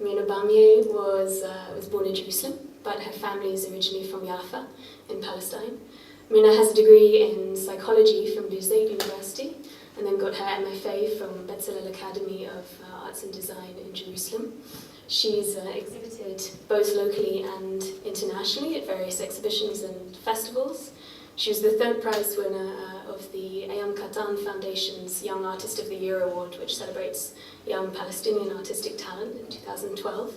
Mirna Bamieh was born in Jerusalem, but her family is originally from Jaffa in Palestine. Mirna has a degree in psychology from Birzeit University, and then got her MFA from Bezalel Academy of Arts and Design in Jerusalem. She's exhibited both locally and internationally at various exhibitions and festivals. She was the third prize winner of the Ayam Katan Foundation's Young Artist of the Year Award, which celebrates young Palestinian artistic talent in 2012.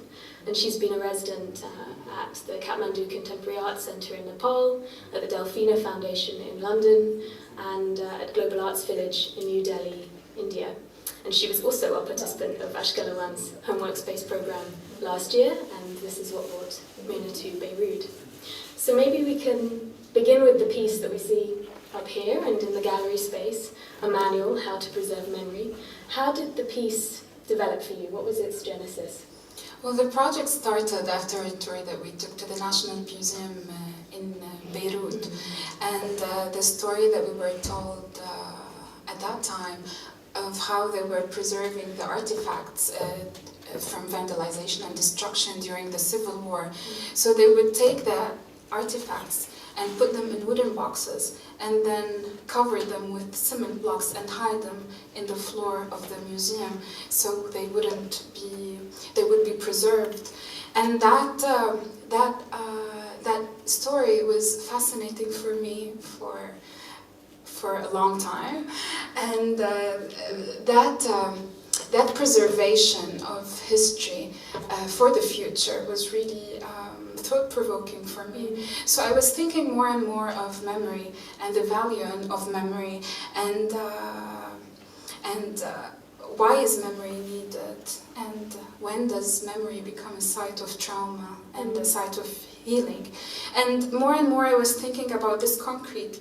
And she's been a resident at the Kathmandu Contemporary Arts Centre in Nepal, at the Delphina Foundation in London, and at Global Arts Village in New Delhi, India. And she was also a participant of Ashkelon's Home Workspace programme last year, and this is what brought Mirna to Beirut. So maybe we can begin with the piece that we see up here and in the gallery space, a manual, How to Preserve Memory. How did the piece develop for you? What was its genesis? Well, the project started after a tour that we took to the National Museum in Beirut. And the story that we were told at that time of how they were preserving the artifacts from vandalization and destruction during the Civil War. So they would take the artifacts and put them in wooden boxes and then cover them with cement blocks and hide them in the floor of the museum so they would be preserved. And that story was fascinating for me for a long time, and that preservation of history for the future was really thought-provoking for me. So I was thinking more and more of memory and the value of memory, and why is memory needed, and when does memory become a site of trauma and a site of healing. And more I was thinking about this concrete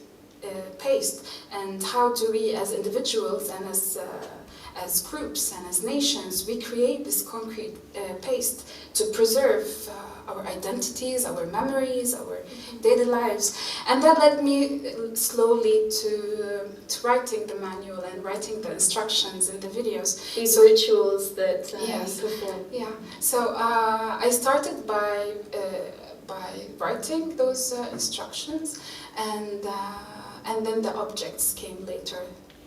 paste, and how do we as individuals and as groups and as nations, we create this concrete paste to preserve our identities, our memories, our daily lives. And that led me slowly to writing the manual and writing the instructions and the videos. These rituals that yes. you perform. Yeah. So I started by writing those instructions, and then the objects came later.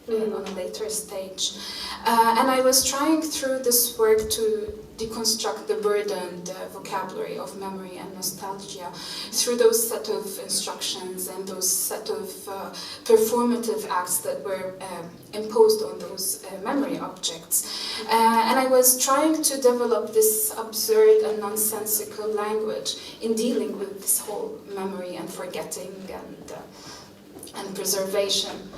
On a later stage. And I was trying through this work to deconstruct the burdened vocabulary of memory and nostalgia through those set of instructions and those set of performative acts that were imposed on those memory objects. And I was trying to develop this absurd and nonsensical language in dealing with this whole memory and forgetting and preservation.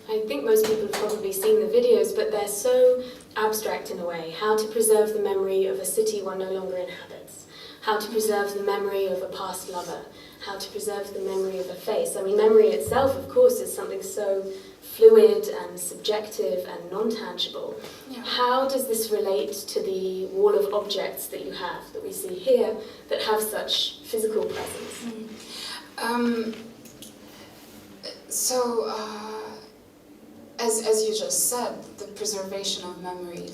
I think most people have probably seen the videos, but they're so abstract in a way. How to preserve the memory of a city one no longer inhabits. How to preserve the memory of a past lover. How to preserve the memory of a face. I mean, memory itself, of course, is something so fluid and subjective and non-tangible. Yeah. How does this relate to the wall of objects that you have, that we see here, that have such physical presence? So, as you just said, the preservation of memory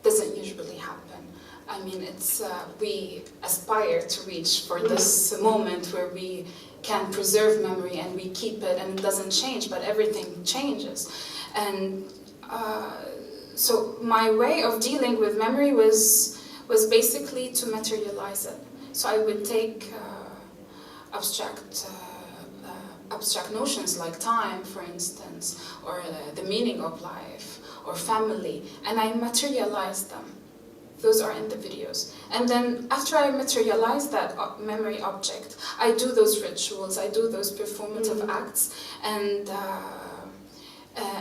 doesn't usually happen. I mean, it's we aspire to reach for this moment where we can preserve memory and we keep it and it doesn't change, but everything changes. And so my way of dealing with memory was basically to materialize it. So I would take abstract notions like time, for instance, or the meaning of life, or family, and I materialized them. Those are in the videos. And then after I materialize that memory object, I do those rituals, I do those performative acts, and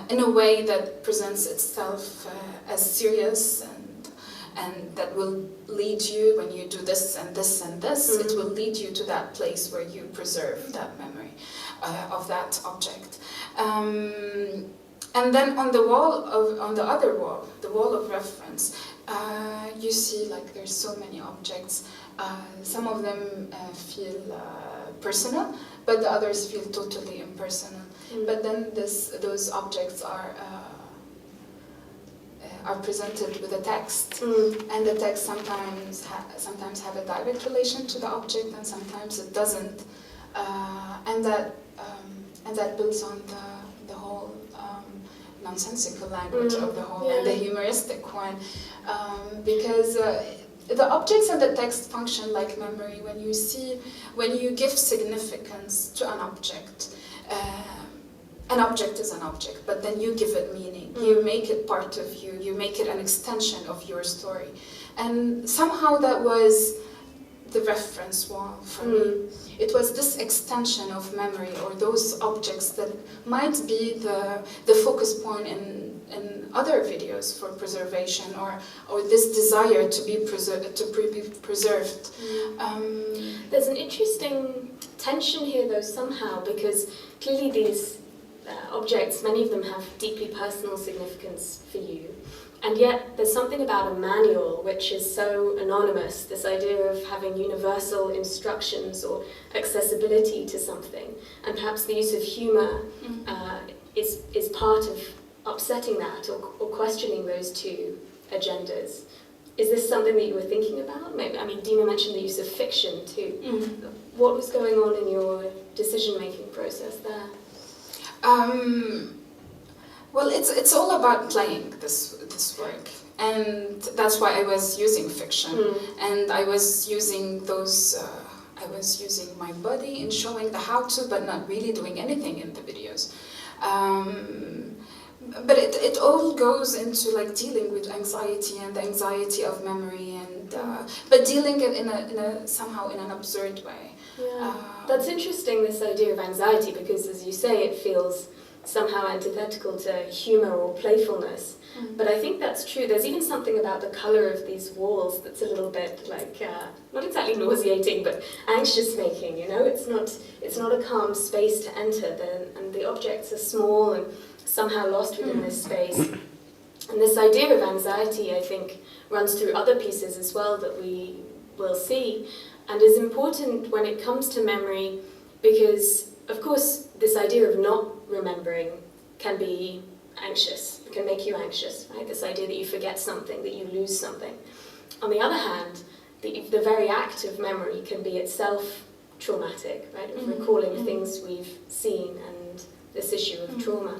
in a way that presents itself as serious and that will lead you, when you do this and this and this, it will lead you to that place where you preserve that memory of that object. And then on the wall, on the other wall, the wall of reference, you see like there's so many objects. Some of them feel personal, but the others feel totally impersonal. But then those objects are are presented with a text, and the text sometimes have a direct relation to the object, and sometimes it doesn't, and that builds on the whole nonsensical language of the whole, and the humoristic one, because the objects and the text function like memory. When you give significance to an object is an object, but then you give it meaning. You make it part of you. You make it an extension of your story, and somehow that was the reference wall for me. It was this extension of memory, or those objects that might be the focus point in other videos for preservation, or this desire to be preserved. There's an interesting tension here, though, somehow, because clearly these objects, many of them have deeply personal significance for you. And yet, there's something about a manual which is so anonymous, this idea of having universal instructions or accessibility to something. And perhaps the use of humour is part of upsetting that or questioning those two agendas. Is this something that you were thinking about? Maybe, I mean, Dima mentioned the use of fiction too. What was going on in your decision-making process there? Well, it's all about playing this work, and that's why I was using fiction, and I was using those. I was using my body in showing the how-to, but not really doing anything in the videos. But it all goes into like dealing with anxiety and the anxiety of memory, and but dealing it in a somehow in an absurd way. Yeah, that's interesting. This idea of anxiety, because as you say, it feels somehow antithetical to humour or playfulness. But I think that's true. There's even something about the colour of these walls that's a little bit like, not exactly nauseating, but anxious-making, you know? It's not a calm space to enter, and the objects are small and somehow lost within this space. And this idea of anxiety, I think, runs through other pieces as well that we will see, and is important when it comes to memory, because, of course, this idea of not remembering can be anxious. It can make you anxious, right? This idea that you forget something, that you lose something. On the other hand, the very act of memory can be itself traumatic, right? Of recalling things we've seen and this issue of trauma.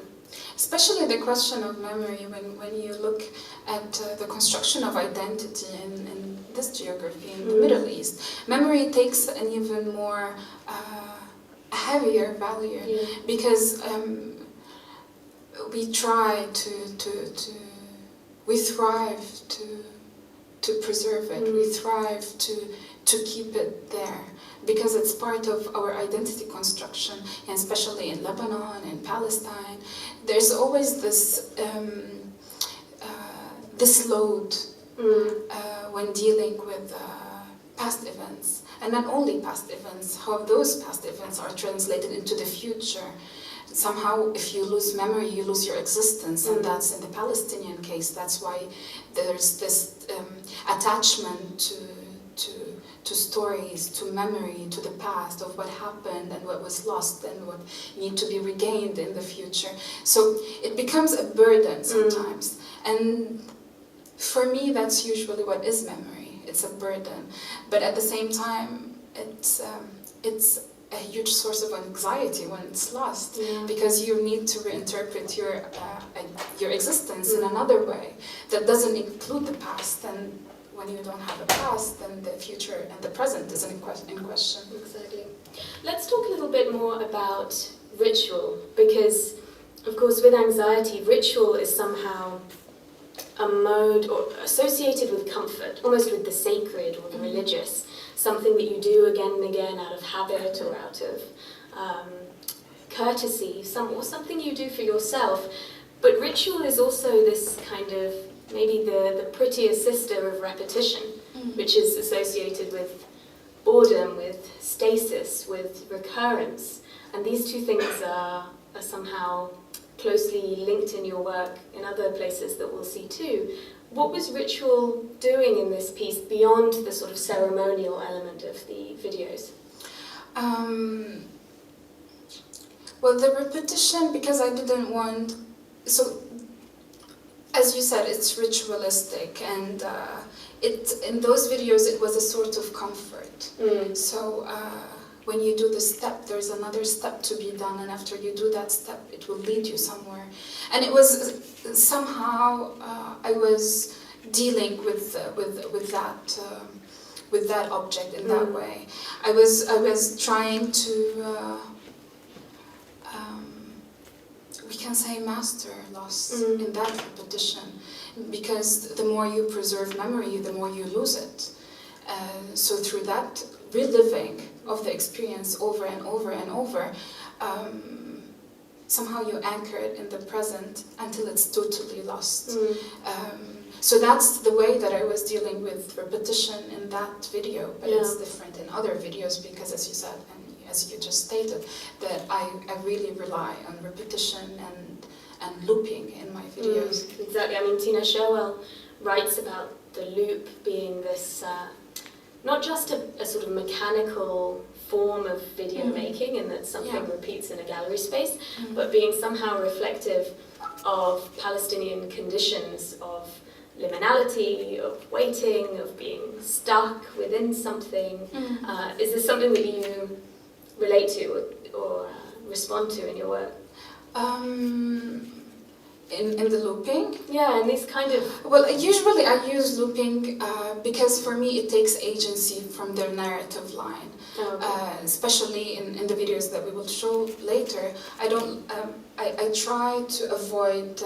Especially the question of memory, when you look at the construction of identity in this geography in the Middle East, memory takes an even more heavier value, because we try we thrive to preserve it, we thrive to keep it there, because it's part of our identity construction, and especially in Lebanon and Palestine, there's always this this load when dealing with past events, and not only past events, how those past events are translated into the future. Somehow, if you lose memory, you lose your existence, and that's in the Palestinian case. That's why there's this attachment to stories, to memory, to the past, of what happened and what was lost and what need to be regained in the future. So it becomes a burden sometimes. And for me, that's usually what is memory. It's a burden. But at the same time, it's a huge source of anxiety when it's lost, because you need to reinterpret your existence in another way that doesn't include the past. And when you don't have a past, then the future and the present is in question. Exactly. Let's talk a little bit more about ritual, because, of course, with anxiety, ritual is somehow a mode or associated with comfort, almost with the sacred or the religious, something that you do again and again out of habit or out of courtesy, or something you do for yourself. But ritual is also this kind of maybe the prettier sister of repetition, which is associated with boredom, with stasis, with recurrence. And these two things are somehow closely linked in your work in other places that we'll see too. What was ritual doing in this piece beyond the sort of ceremonial element of the videos? Well, the repetition, because I didn't want... So as you said, it's ritualistic, and in those videos it was a sort of comfort. So when you do the step, there's another step to be done, and after you do that step, it will lead you somewhere. And it was somehow I was dealing with that object in that way. I was trying to we can say master loss in that repetition, because the more you preserve memory, the more you lose it. So through that reliving of the experience over and over and over, somehow you anchor it in the present until it's totally lost. So that's the way that I was dealing with repetition in that video, but it's different in other videos because, as you said, and as you just stated, that I really rely on repetition and looping in my videos. Exactly. I mean, Tina Sherwell writes about the loop being this, not just a sort of mechanical form of video making, and that something repeats in a gallery space, but being somehow reflective of Palestinian conditions of liminality, of waiting, of being stuck within something. Is this something that you relate to or respond to in your work? In the looping? Yeah, and these kind of... Well, usually I use looping because for me it takes agency from their narrative line. Especially in the videos that we will show later. I try to avoid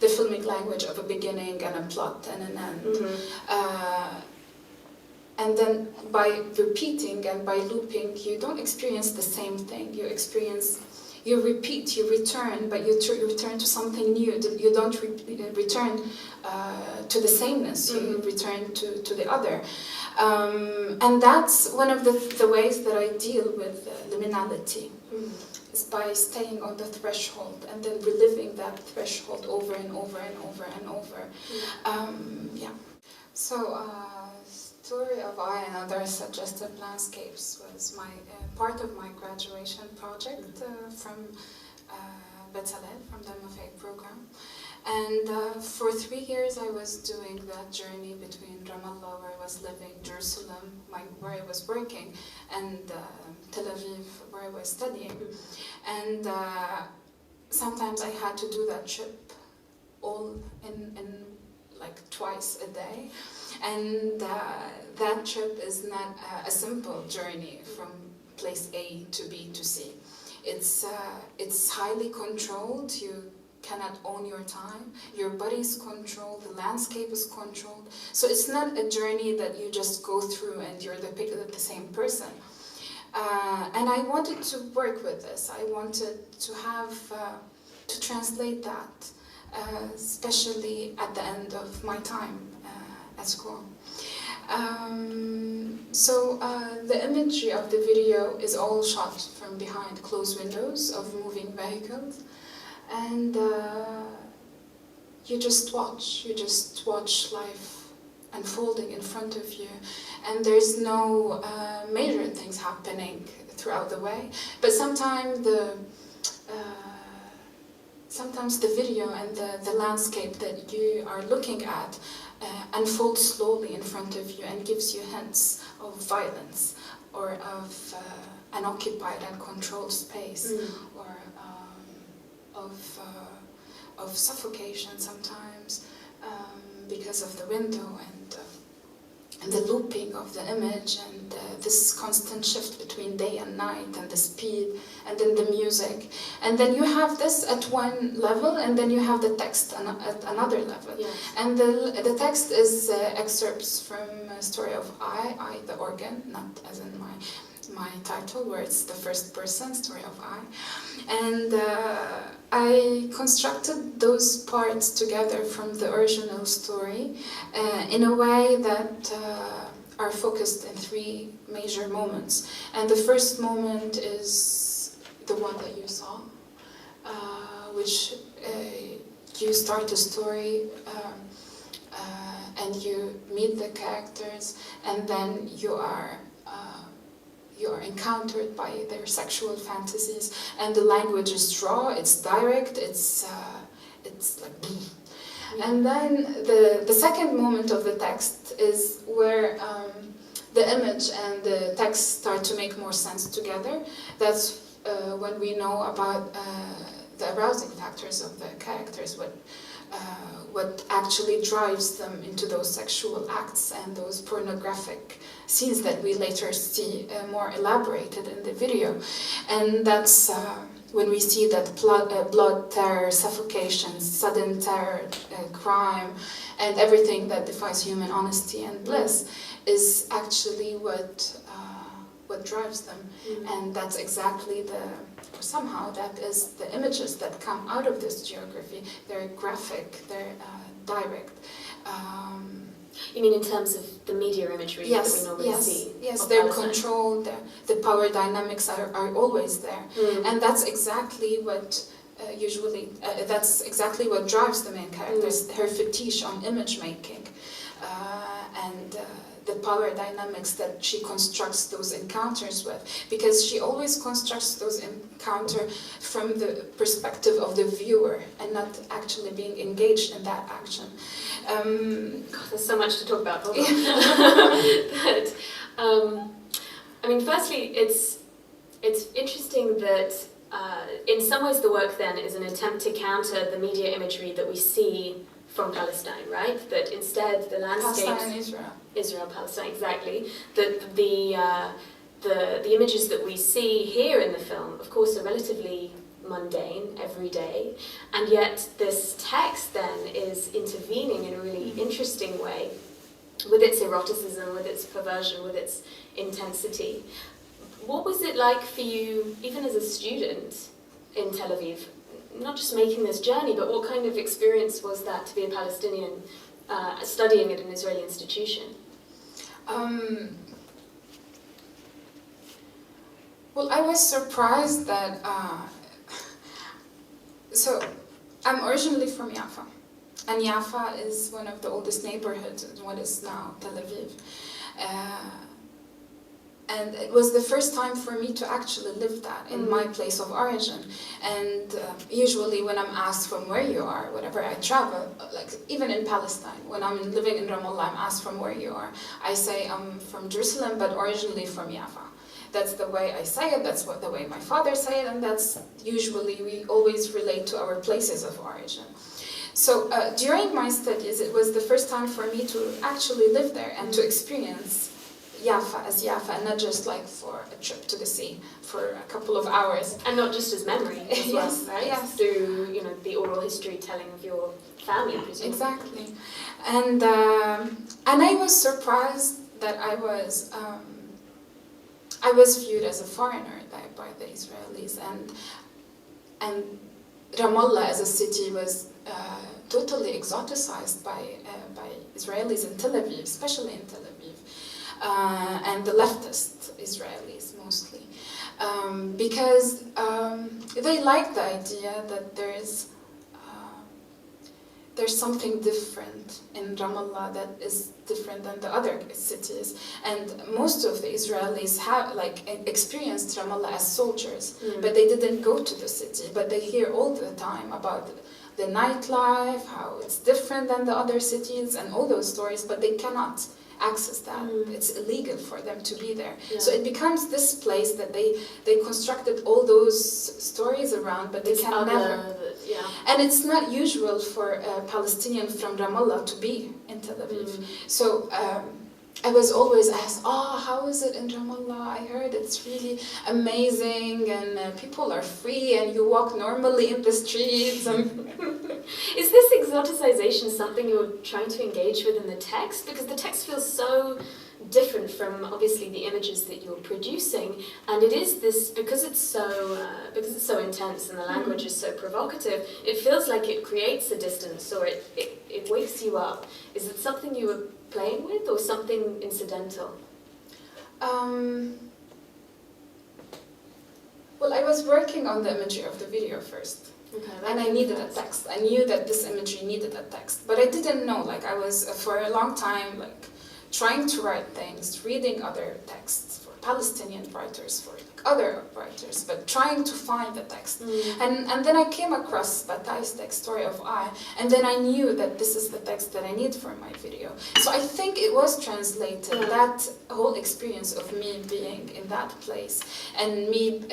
the filmic language of a beginning and a plot and an end. And then by repeating and by looping, you don't experience the same thing. You repeat, you return, but you return to something new. You don't return to the sameness, you return to the other. And that's one of the ways that I deal with liminality, is by staying on the threshold and then reliving that threshold over and over and over and over. So, Story of I and Other Suggestive Landscapes was part of my graduation project from Bezalel, from the MFA program. And for 3 years I was doing that journey between Ramallah, where I was living, Jerusalem, where I was working, and Tel Aviv, where I was studying. And sometimes I had to do that trip all in like twice a day. And that trip is not a simple journey from place A to B to C. It's highly controlled. You cannot own your time. Your body is controlled. The landscape is controlled. So it's not a journey that you just go through and you're the same person. And I wanted to work with this. I wanted to have to translate that, especially at the end of my time at school. So the imagery of the video is all shot from behind closed windows of moving vehicles, and you just watch life unfolding in front of you, and there's no major things happening throughout the way, but sometimes the video and the landscape that you are looking at unfolds slowly in front of you and gives you hints of violence or of an occupied and controlled space, or of suffocation sometimes because of the window and the looping of the image and this constant shift between day and night and the speed and then the music. And then you have this at one level, and then you have the text at another level. Yes. And the text is excerpts from Story of I, the organ, not as in my title, where it's the first person, Story of I. And I constructed those parts together from the original story in a way that are focused in 3 major moments. And the first moment is the one that you saw, which you start a story and you meet the characters, and then you are encountered by their sexual fantasies, and the language is raw, it's direct, it's like And then the second moment of the text is where the image and the text start to make more sense together. That's when we know about the arousing factors of the characters, what actually drives them into those sexual acts and those pornographic scenes that we later see more elaborated in the video. And that's when we see that blood, terror, suffocation, sudden terror, crime, and everything that defies human honesty and bliss is actually what drives them. And that's exactly somehow that is the images that come out of this geography. They're graphic, they're direct. You mean in terms of the media imagery that we normally see? Yes, they're controlled, the power dynamics are always there. And that's exactly what that's exactly what drives the main characters, her fetish on image making. And the power dynamics that she constructs those encounters with, because she always constructs those encounters from the perspective of the viewer and not actually being engaged in that action. God, there's so much to talk about. But, I mean, firstly, it's interesting that in some ways the work then is an attempt to counter the media imagery that we see from Palestine, right? That instead the landscapes... Palestine and Israel. Israel, Palestine, exactly. That the images that we see here in the film, of course, are relatively mundane, everyday, and yet this text then is intervening in a really interesting way with its eroticism, with its perversion, with its intensity. What was it like for you, even as a student in Tel Aviv, not just making this journey, but what kind of experience was that to be a Palestinian studying at an Israeli institution? Well, I was surprised that... So, I'm originally from Jaffa, and Jaffa is one of the oldest neighborhoods in what is now Tel Aviv. And it was the first time for me to actually live that in my place of origin. And usually when I'm asked from where you are, whenever I travel, like even in Palestine, when I'm living in Ramallah, I'm asked from where you are. I say I'm from Jerusalem, but originally from Jaffa. That's the way I say it, that's the way my father say it, and that's usually, we always relate to our places of origin. So during my studies, it was the first time for me to actually live there and to experience Jaffa as Jaffa, and not just like for a trip to the sea for a couple of hours. And not just as memory as well, Yes, right? yes. Through, the oral history telling of your family, presumably. Exactly. And I was surprised that I was viewed as a foreigner by the Israelis, and Ramallah as a city was totally exoticized by Israelis in Tel Aviv, especially in Tel Aviv. And the leftist Israelis mostly, because they like the idea that there's something different in Ramallah that is different than the other cities, and most of the Israelis have experienced Ramallah as soldiers, but they didn't go to the city, but they hear all the time about the nightlife, how it's different than the other cities, and all those stories, but they cannot access that. It's illegal for them to be there. Yeah. So it becomes this place that they constructed all those stories around, but they can never. Yeah. And it's not usual for a Palestinian from Ramallah to be in Tel Aviv. So I was always asked, how is it in Ramallah? I heard it's really amazing, and people are free, and you walk normally in the streets. Is this exoticization something you're trying to engage with in the text? Because the text feels so different from obviously the images that you're producing, and it is this because it's so intense and the language is so provocative. It feels like it creates a distance, or it wakes you up. Is it something you were playing with, or something incidental? Well, I was working on the imagery of the video first. Okay, and I needed a text. I knew that this imagery needed a text, but I didn't know. I was for a long time trying to write things, reading other texts for Palestinian writers, for like other writers, but trying to find the text. And then I came across Batai's text, Story of I, and then I knew that this is the text that I need for my video. So I think it was translated, that whole experience of me being in that place, and me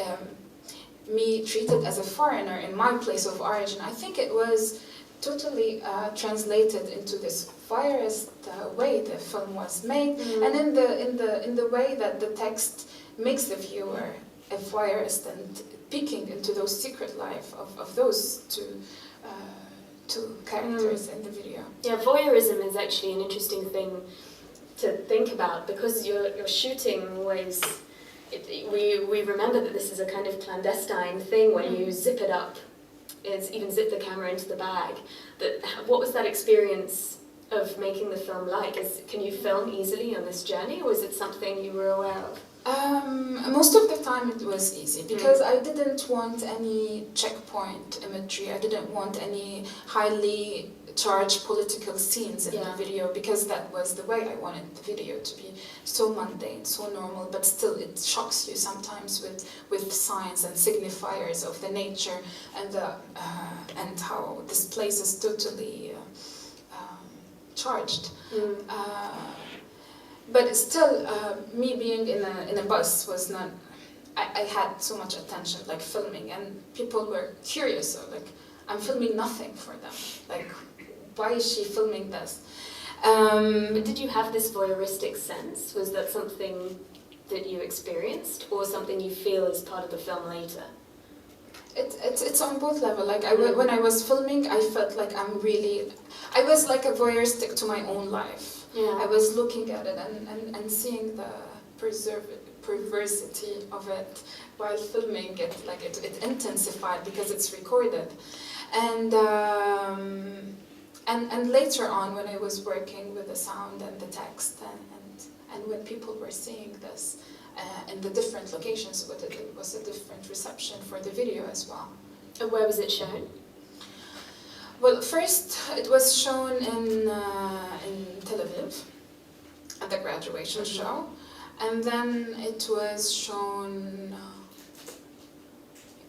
treated as a foreigner in my place of origin. I think it was totally translated into this voyeurist way the film was made, and in the way that the text makes the viewer a voyeurist and peeking into those secret life of those two characters in the video. Yeah, voyeurism is actually an interesting thing to think about, because you're shooting always. We remember that this is a kind of clandestine thing when you zip it up. It's even zip the camera into the bag. What was that experience of making the film like? Can you film easily on this journey, or was it something you were aware of? Most of the time it was easy, because I didn't want any checkpoint imagery. I didn't want any highly charged political scenes in the video, because that was the way I wanted the video to be, so mundane, so normal, but still it shocks you sometimes with signs and signifiers of the nature and how this place is totally charged. But still, me being in a bus was not. I had so much attention, like filming, and people were curious. So like, I'm filming nothing for them. Like, why is she filming this? But did you have this voyeuristic sense? Was that something that you experienced, or something you feel is part of the film later? It's on both levels. Like when I was filming, I felt like I was like a voyeuristic to my own life. I was looking at it and seeing the perversity of it while filming it. Like it intensified because it's recorded, and later on when I was working with the sound and the text and when people were seeing this in the different locations, it was a different reception for the video as well. And where was it shown? Well, first it was shown in Tel Aviv at the graduation show, and then it was shown.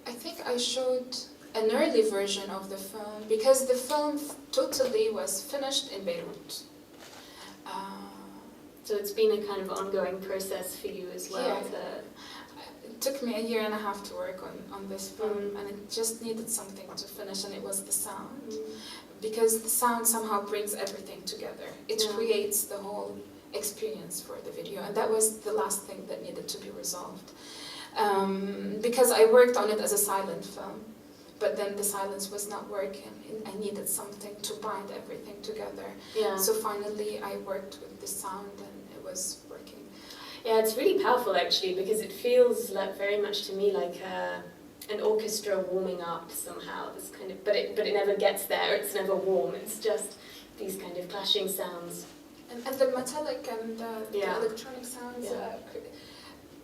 I think I showed an early version of the film, because the film totally was finished in Beirut. So it's been a kind of ongoing process for you as well. It took me 1.5 years to work on this film, and it just needed something to finish, and it was the sound. Because the sound somehow brings everything together. It creates the whole experience for the video, and that was the last thing that needed to be resolved. Because I worked on it as a silent film, but then the silence was not working. I needed something to bind everything together. So finally I worked with the sound, and it was working. Yeah, it's really powerful actually, because it feels like very much to me like an orchestra warming up somehow. This kind of, but it never gets there. It's never warm. It's just these kind of clashing sounds. And the metallic and the electronic sounds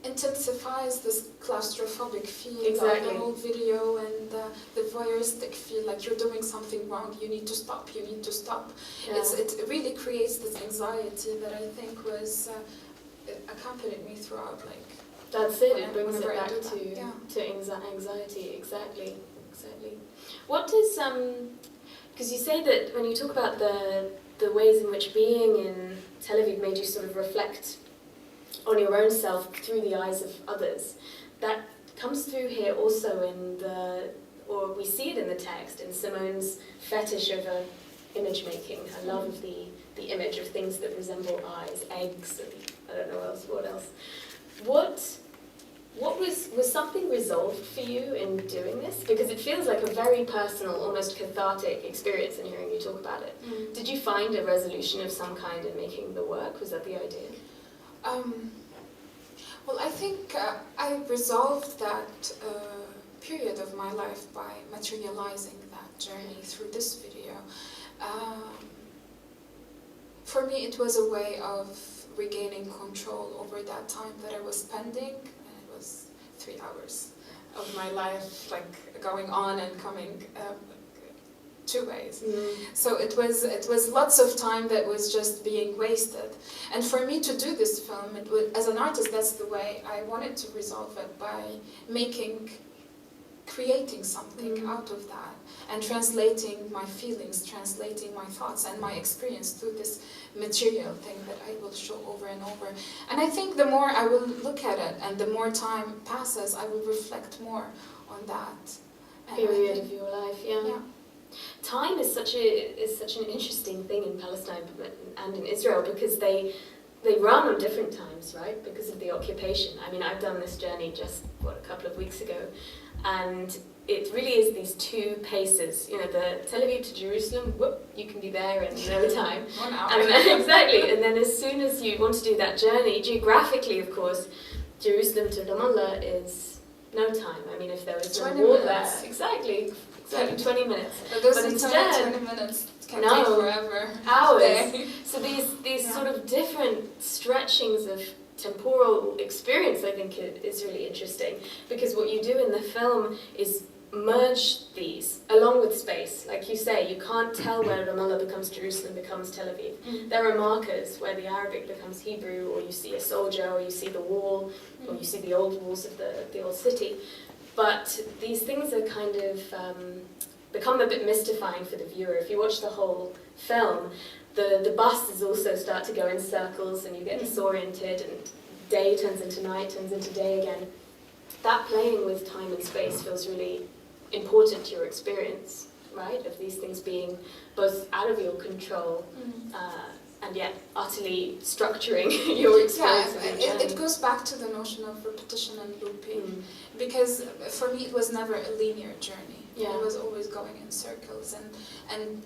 intensifies this claustrophobic feel of the whole video, and the voyeuristic feel like you're doing something wrong. You need to stop. You need to stop. It really creates this anxiety that I think was. It accompanied me throughout, like. That's it. It brings it back to anxiety. Exactly. What does because you say that when you talk about the ways in which being in Tel Aviv made you sort of reflect on your own self through the eyes of others, that comes through here also or we see it in the text, in Simone's fetish over image making, her love of the image of things that resemble eyes, eggs, and I don't know what else. What was something resolved for you in doing this? Because it feels like a very personal, almost cathartic experience in hearing you talk about it. Did you find a resolution of some kind in making the work? Was that the idea? Well, I think I resolved that period of my life by materializing that journey through this video. For me, it was a way of regaining control over that time that I was spending. And it was 3 hours of my life, like going on and coming, two ways. So it was lots of time that was just being wasted. And for me to do this film, it was, as an artist, that's the way I wanted to resolve it, by creating something out of that, and translating my feelings, translating my thoughts and my experience through this material thing that I will show over and over. And I think the more I will look at it and the more time passes, I will reflect more on that period of your life. Yeah. Time is such an interesting thing in Palestine and in Israel, because they run on different times, right? Because of the occupation. I mean, I've done this journey just a couple of weeks ago, and it really is these two paces. You know, the Tel Aviv to Jerusalem, whoop, you can be there in no time. 1 hour. Exactly. And then as soon as you want to do that journey, geographically, of course, Jerusalem to Ramallah is no time. I mean, if there was no war there, exactly 20 minutes. But instead, 20 minutes can take forever. Hours. So these sort of different stretchings of temporal experience, I think, is really interesting, because what you do in the film is merge these along with space. Like you say, you can't tell where Ramallah becomes Jerusalem, becomes Tel Aviv. There are markers where the Arabic becomes Hebrew, or you see a soldier, or you see the wall, or you see the old walls of the old city. But these things are kind of become a bit mystifying for the viewer. If you watch the whole film, the buses also start to go in circles, and you get disoriented, and day turns into night, turns into day again. That playing with time and space feels really important to your experience, right? Of these things being both out of your control and yet utterly structuring your experience of your journey. It goes back to the notion of repetition and looping, because for me it was never a linear journey. It was always going in circles, and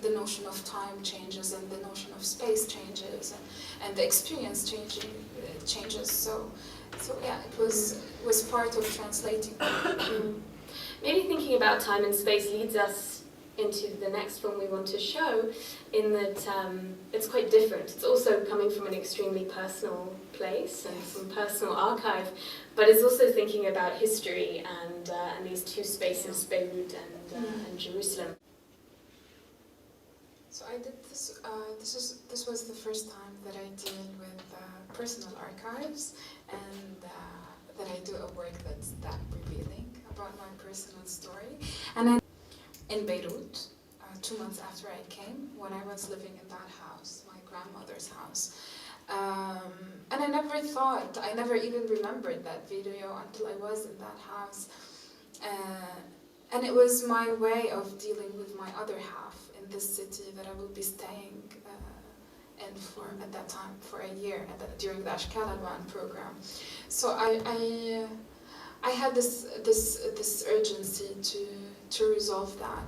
the notion of time changes, and the notion of space changes, and the experience changes. So yeah, it was part of translating. Maybe thinking about time and space leads us into the next film we want to show, in that it's quite different. It's also coming from an extremely personal place and from personal archive, but it's also thinking about history and these two spaces, Beirut and Jerusalem. So I did this. This was the first time that I deal with personal archives, and that I do a work that's that revealing about my personal story. And in Beirut, 2 months after I came, when I was living in that house, my grandmother's house. And I never even remembered that video until I was in that house. And it was my way of dealing with my other half in this city that I will be staying in for, at that time, for a year during the Ashkal Alwan program. So I had this urgency to resolve that.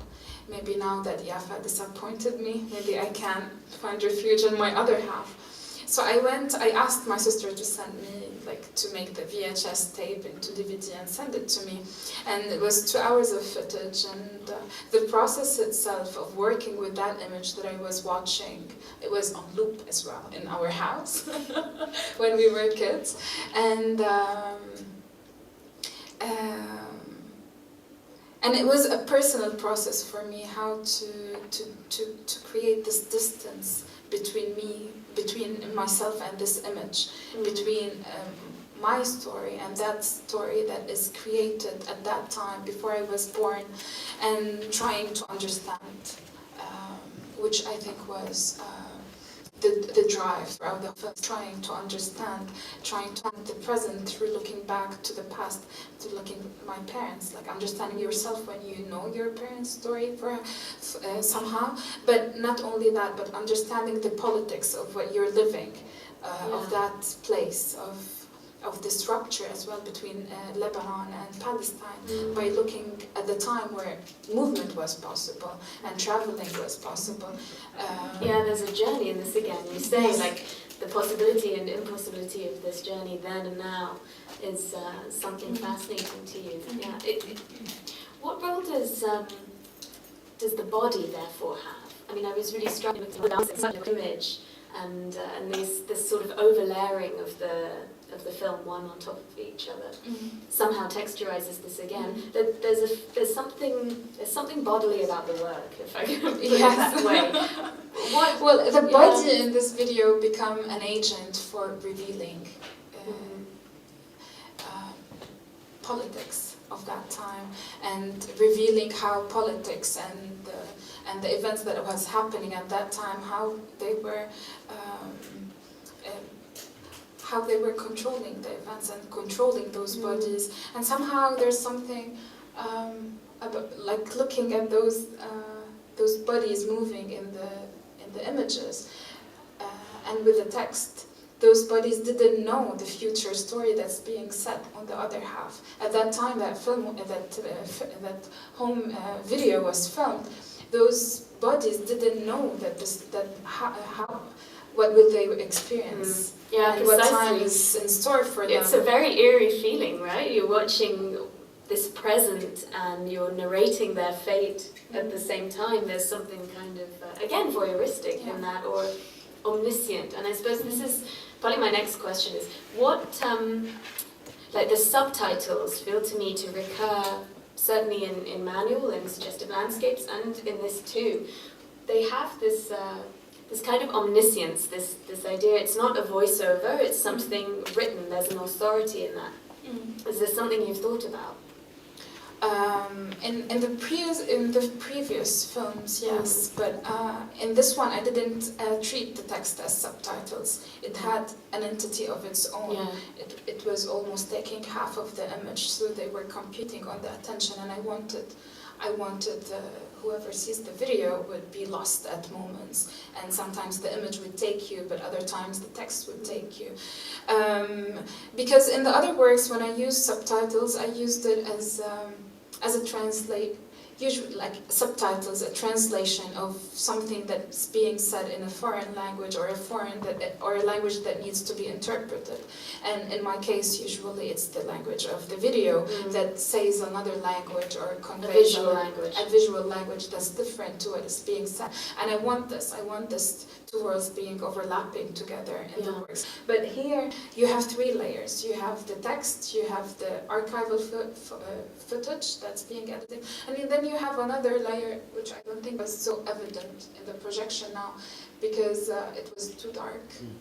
Maybe now that Yafa disappointed me, maybe I can find refuge in my other half. So I asked my sister to send me, to make the VHS tape into DVD and send it to me. And it was 2 hours of footage, and the process itself of working with that image that I was watching, it was on loop as well in our house when we were kids. And it was a personal process for me, how to create this distance between myself and this image, between my story and that story that is created at that time before I was born, and trying to understand, which I think was the drive throughout the film, trying to understand the present through looking back to the past, to looking at my parents, understanding yourself when you know your parents' story somehow, but not only that, but understanding the politics of what you're living, of that place, of this rupture as well between Lebanon and Palestine, by looking at the time where movement was possible and traveling was possible. There's a journey in this again. You say the possibility and impossibility of this journey then and now is something fascinating to you. What role does the body therefore have? I mean, I was really struck with the image and this sort of overlaying of the film, one on top of each other, somehow texturizes this again. There's something bodily about the work, if I can put it that way. Well, the body in this video become an agent for revealing politics of that time, and revealing how politics and the events that was happening at that time, how they were controlling the events and controlling those bodies. And somehow there's something about, like, looking at those bodies moving in the images, and with the text. Those bodies didn't know the future story that's being set on the other half. At that time, that home video was filmed. Those bodies didn't know what will they experience, and what time is in store for them. It's a very eerie feeling, right? You're watching this present and you're narrating their fate at the same time. There's something kind of, again, voyeuristic in that, or omniscient. And I suppose this is probably my next question is, what, like the subtitles feel to me to recur, certainly in Manual and Suggestive Landscapes, and in this too. They have this this kind of omniscience, this idea. It's not a voiceover, it's something written. There's an authority in that. Is this something you've thought about? In the previous films, yes, but in this one I didn't treat the text as subtitles. It had an entity of its own. It was almost taking half of the image, so they were competing on the attention, and I wanted whoever sees the video would be lost at moments, and sometimes the image would take you, but other times the text would take you. Because in the other works, when I used subtitles, I used it as a usually like subtitles, a translation of something that's being said in a foreign language, or a language that needs to be interpreted. And in my case, usually it's the language of the video that says another language, or conveys a visual language that's different to what is being said. And I want this two worlds being overlapping together in the works. But here you have three layers. You have the text, you have the archival footage that's being edited, and then you have another layer which I don't think was so evident in the projection now, because it was too dark.